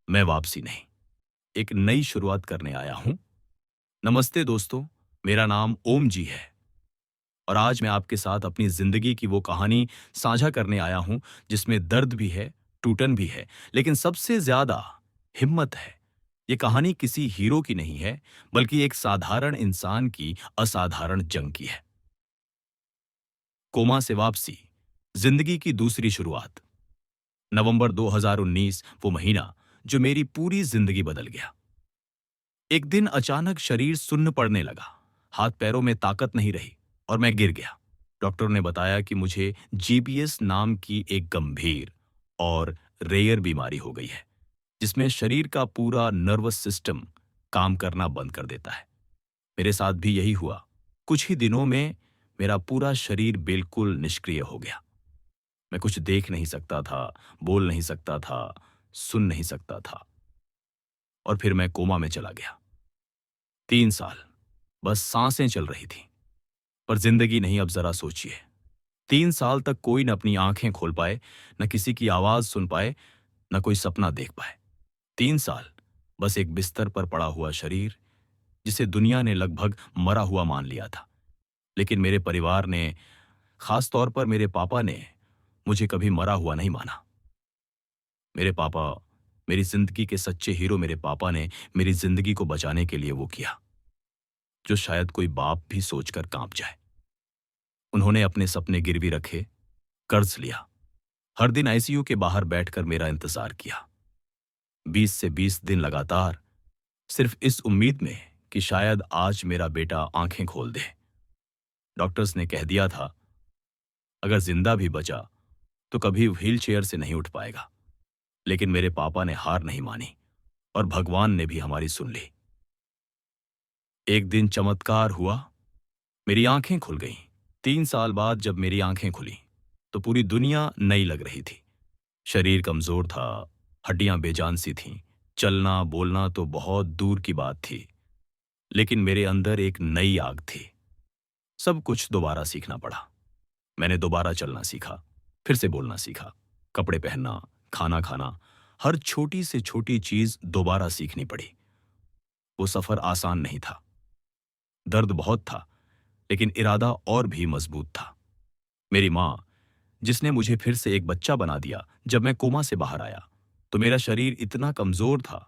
मैं वापसी नहीं, एक नई शुरुआत करने आया हूं। नमस्ते दोस्तों, मेरा नाम ओम जी है और आज मैं आपके साथ अपनी जिंदगी की वो कहानी साझा करने आया हूं जिसमें दर्द भी है, टूटन भी है, लेकिन सबसे ज्यादा हिम्मत है। ये कहानी किसी हीरो की नहीं है, बल्कि एक साधारण इंसान की असाधारण जंग की है। कोमा से वापसी, जिंदगी की दूसरी शुरुआत। नवंबर 2019, वो महीना जो मेरी पूरी जिंदगी बदल गया। एक दिन अचानक शरीर सुन्न पड़ने लगा, हाथ पैरों में ताकत नहीं रही और मैं गिर गया। डॉक्टर ने बताया कि मुझे जीपीएस नाम की एक गंभीर और रेयर बीमारी हो गई है, जिसमें शरीर का पूरा नर्वस सिस्टम काम करना बंद कर देता है। मेरे साथ भी यही हुआ। कुछ ही दिनों में मेरा पूरा शरीर बिल्कुल निष्क्रिय हो गया। मैं कुछ देख नहीं सकता था, बोल नहीं सकता था, सुन नहीं सकता था और फिर मैं कोमा में चला गया। 3 साल बस सांसें चल रही थी, पर जिंदगी नहीं। अब जरा सोचिए, 3 साल तक कोई न अपनी आंखें खोल पाए, न किसी की आवाज सुन पाए, न कोई सपना देख पाए। 3 साल बस एक बिस्तर पर पड़ा हुआ शरीर, जिसे दुनिया ने लगभग मरा हुआ मान लिया था। लेकिन मेरे परिवार ने, खास तौर पर मेरे पापा ने, मुझे कभी मरा हुआ नहीं माना। मेरे पापा, मेरी जिंदगी के सच्चे हीरो मेरे पापा ने मेरी जिंदगी को बचाने के लिए वो किया जो शायद कोई बाप भी सोचकर कांप जाए। उन्होंने अपने सपने गिरवी रखे, कर्ज लिया, हर दिन आईसीयू के बाहर बैठकर मेरा इंतजार किया। 20 से 20 दिन लगातार, सिर्फ इस उम्मीद में कि शायद आज मेरा बेटा आंखें खोल दे। डॉक्टर्स ने कह दिया था, अगर जिंदा भी बचा तो कभी व्हीलचेयर से नहीं उठ पाएगा। लेकिन मेरे पापा ने हार नहीं मानी और भगवान ने भी हमारी सुन ली। एक दिन चमत्कार हुआ, मेरी आंखें खुल गईं। 3 साल बाद जब मेरी आंखें खुली तो पूरी दुनिया नई लग रही थी। शरीर कमजोर था, हड्डियां बेजान सी थीं, चलना बोलना तो बहुत दूर की बात थी। लेकिन मेरे अंदर एक नई आग थी। सब कुछ दोबारा सीखना पड़ा। मैंने दोबारा चलना सीखा, फिर से बोलना सीखा, कपड़े पहनना, खाना खाना, हर छोटी से छोटी चीज दोबारा सीखनी पड़ी। वो सफर आसान नहीं था, दर्द बहुत था, लेकिन इरादा और भी मजबूत था। मेरी माँ, जिसने मुझे फिर से एक बच्चा बना दिया जब मैं कोमा से बाहर आया, तो मेरा शरीर इतना कमजोर था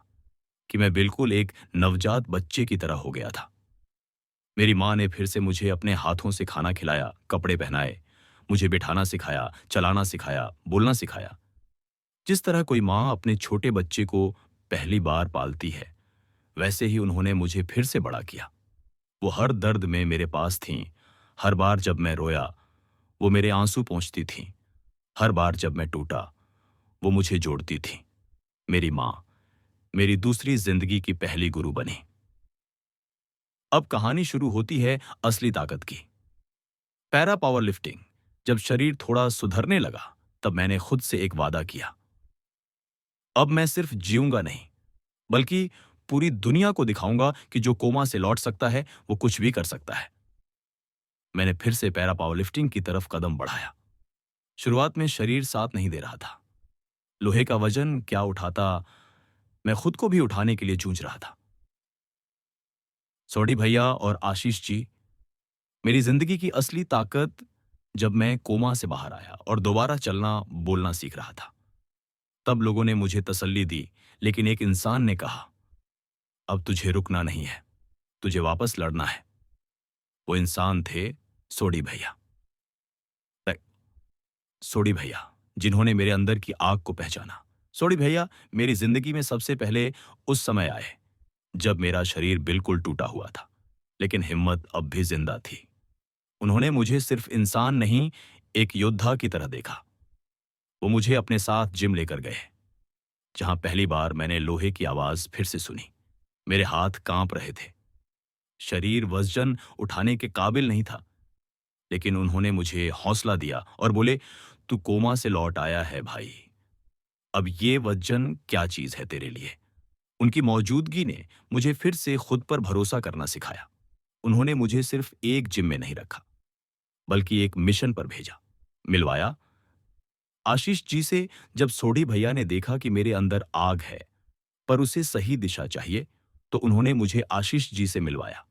कि मैं बिल्कुल एक नवजात बच्चे की तरह हो गया था। मेरी माँ ने फिर से मुझे अपने हाथों से खाना खिलाया, कपड़े पहनाए, मुझे बिठाना सिखाया, चलाना सिखाया, बोलना सिखाया। जिस तरह कोई माँ अपने छोटे बच्चे को पहली बार पालती है, वैसे ही उन्होंने मुझे फिर से बड़ा किया। वो हर दर्द में मेरे पास थीं। हर बार जब मैं रोया, वो मेरे आंसू पोंछती थीं। हर बार जब मैं टूटा, वो मुझे जोड़ती थीं। मेरी माँ मेरी दूसरी जिंदगी की पहली गुरु बनी। अब कहानी शुरू होती है असली ताकत की। Para power lifting. जब शरीर थोड़ा सुधरने लगा, तब मैंने खुद से एक वादा किया, अब मैं सिर्फ जीऊंगा नहीं, बल्कि पूरी दुनिया को दिखाऊंगा कि जो कोमा से लौट सकता है वो कुछ भी कर सकता है। मैंने फिर से पैरा पावर लिफ्टिंग की तरफ कदम बढ़ाया। शुरुआत में शरीर साथ नहीं दे रहा था। लोहे का वजन क्या उठाता, मैं खुद को भी उठाने के लिए जूझ रहा था। सोडी भैया और आशीष जी, मेरी जिंदगी की असली ताकत जब मैं कोमा से बाहर आया और दोबारा चलना बोलना सीख रहा था, तब लोगों ने मुझे तसल्ली दी। लेकिन एक इंसान ने कहा, अब तुझे रुकना नहीं है, तुझे वापस लड़ना है। वो इंसान थे सोडी भैया। सोडी भैया, जिन्होंने मेरे अंदर की आग को पहचाना। सोडी भैया मेरी जिंदगी में सबसे पहले उस समय आए जब मेरा शरीर बिल्कुल टूटा हुआ था, लेकिन हिम्मत अब भी जिंदा थी। उन्होंने मुझे सिर्फ इंसान नहीं, एक योद्धा की तरह देखा। वो मुझे अपने साथ जिम लेकर गए, जहां पहली बार मैंने लोहे की आवाज फिर से सुनी। मेरे हाथ कांप रहे थे, शरीर वजन उठाने के काबिल नहीं था, लेकिन उन्होंने मुझे हौसला दिया और बोले, तू कोमा से लौट आया है भाई, अब ये वजन क्या चीज है तेरे लिए। उनकी मौजूदगी ने मुझे फिर से खुद पर भरोसा करना सिखाया। उन्होंने मुझे सिर्फ एक जिम में नहीं रखा, बल्कि एक मिशन पर भेजा, मिलवाया आशीष जी से जब सोढ़ी भैया ने देखा कि मेरे अंदर आग है पर उसे सही दिशा चाहिए, तो उन्होंने मुझे आशीष जी से मिलवाया।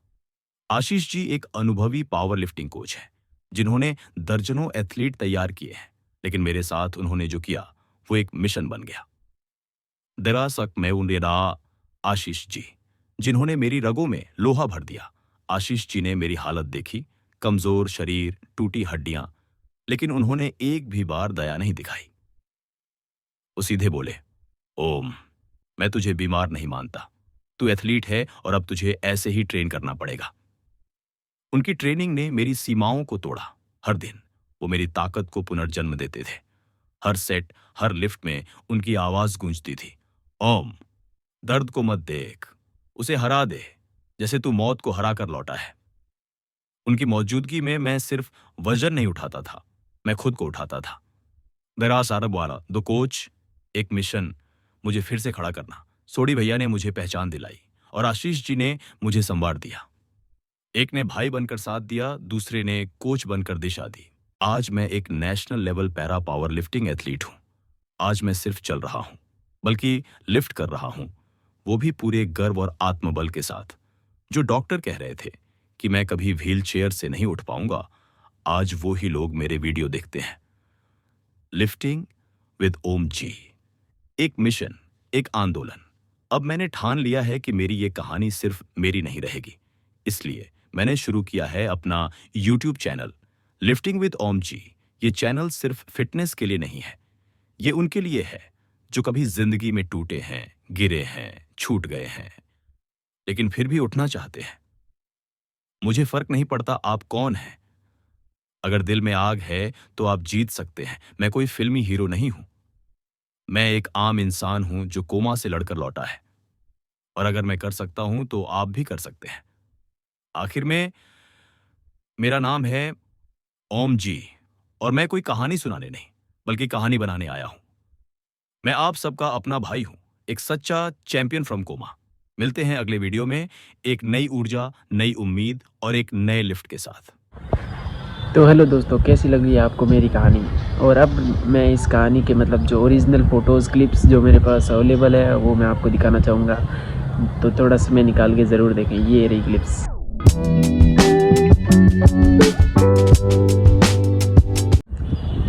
आशीष जी एक अनुभवी पावर लिफ्टिंग कोच हैं, जिन्होंने दर्जनों एथलीट तैयार किए हैं, लेकिन मेरे साथ उन्होंने जो किया वो एक मिशन बन गया। दरअसल मैं उन्हें रहा आशीष जी, जिन्होंने मेरी रगों में लोहा भर दिया। आशीष जी ने मेरी हालत देखी, कमजोर शरीर, टूटी हड्डियां, लेकिन उन्होंने एक भी बार दया नहीं दिखाई। वो सीधे बोले, ओम, मैं तुझे बीमार नहीं मानता। तू एथलीट है और अब तुझे ऐसे ही ट्रेन करना पड़ेगा। उनकी ट्रेनिंग ने मेरी सीमाओं को तोड़ा। हर दिन वो मेरी ताकत को पुनर्जन्म देते थे। हर सेट, हर लिफ्ट में उनकी आवाज गूंजती थी, ओम, दर्द को मत देख, उसे हरा दे, जैसे तू मौत को हरा कर लौटा है। उनकी मौजूदगी में मैं सिर्फ वजन नहीं उठाता था, मैं खुद को उठाता था। दरास अरब वाला दो कोच, एक मिशन, मुझे फिर से खड़ा करना। सोढ़ी भैया ने मुझे पहचान दिलाई और आशीष जी ने मुझे संवार दिया। एक ने भाई बनकर साथ दिया, दूसरे ने कोच बनकर दिशा दी। आज मैं एक national level para power lifting athlete हूं। आज मैं सिर्फ चल रहा हूं, बल्कि लिफ्ट कर रहा हूं, वो भी पूरे गर्व और आत्मबल के साथ। जो डॉक्टर कह रहे थे कि मैं कभी व्हील चेयर से नहीं उठ पाऊंगा, आज वो ही लोग मेरे वीडियो देखते हैं। लिफ्टिंग विद ओम जी, एक मिशन, एक आंदोलन। अब मैंने ठान लिया है कि मेरी ये कहानी सिर्फ मेरी नहीं रहेगी। इसलिए मैंने शुरू किया है अपना यूट्यूब चैनल लिफ्टिंग विद ओम जी। ये चैनल सिर्फ फिटनेस के लिए नहीं है, ये उनके लिए है जो कभी जिंदगी में टूटे हैं, गिरे हैं, छूट गए हैं, लेकिन फिर भी उठना चाहते हैं। मुझे फर्क नहीं पड़ता आप कौन हैं। अगर दिल में आग है तो आप जीत सकते हैं। मैं कोई फिल्मी हीरो नहीं हूं, मैं एक आम इंसान हूं जो कोमा से लड़कर लौटा है। और अगर मैं कर सकता हूं तो आप भी कर सकते हैं। आखिर में मेरा नाम है ओम जी और मैं कोई कहानी सुनाने नहीं, बल्कि कहानी बनाने आया हूं। मैं आप सबका अपना भाई हूं, एक सच्चा चैंपियन फ्रॉम कोमा। मिलते हैं अगले वीडियो में एक नई ऊर्जा, नई उम्मीद और एक नए लिफ्ट के साथ। तो हेलो दोस्तों, कैसी लगी आपको मेरी कहानी। और अब मैं इस कहानी के मतलब जो ओरिजिनल फ़ोटोज़ क्लिप्स जो मेरे पास अवेलेबल है वो मैं आपको दिखाना चाहूँगा, तो थोड़ा समय निकाल के ज़रूर देखें। ये रही क्लिप्स।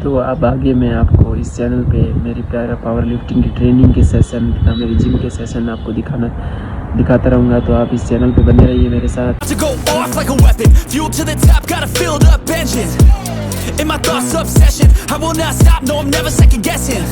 तो अब आगे मैं आपको इस चैनल पे मेरी प्यारा पावर लिफ्टिंग की ट्रेनिंग के सेशन, मेरी जिम के सेशन आपको दिखाता रहूँगा। तो आप इस चैनल पे बने रहिए मेरे साथ। To go off like a weapon, fuel to the top, got a filled up engine. In my thoughts, obsession, I will not stop, no, I'm never second guessing.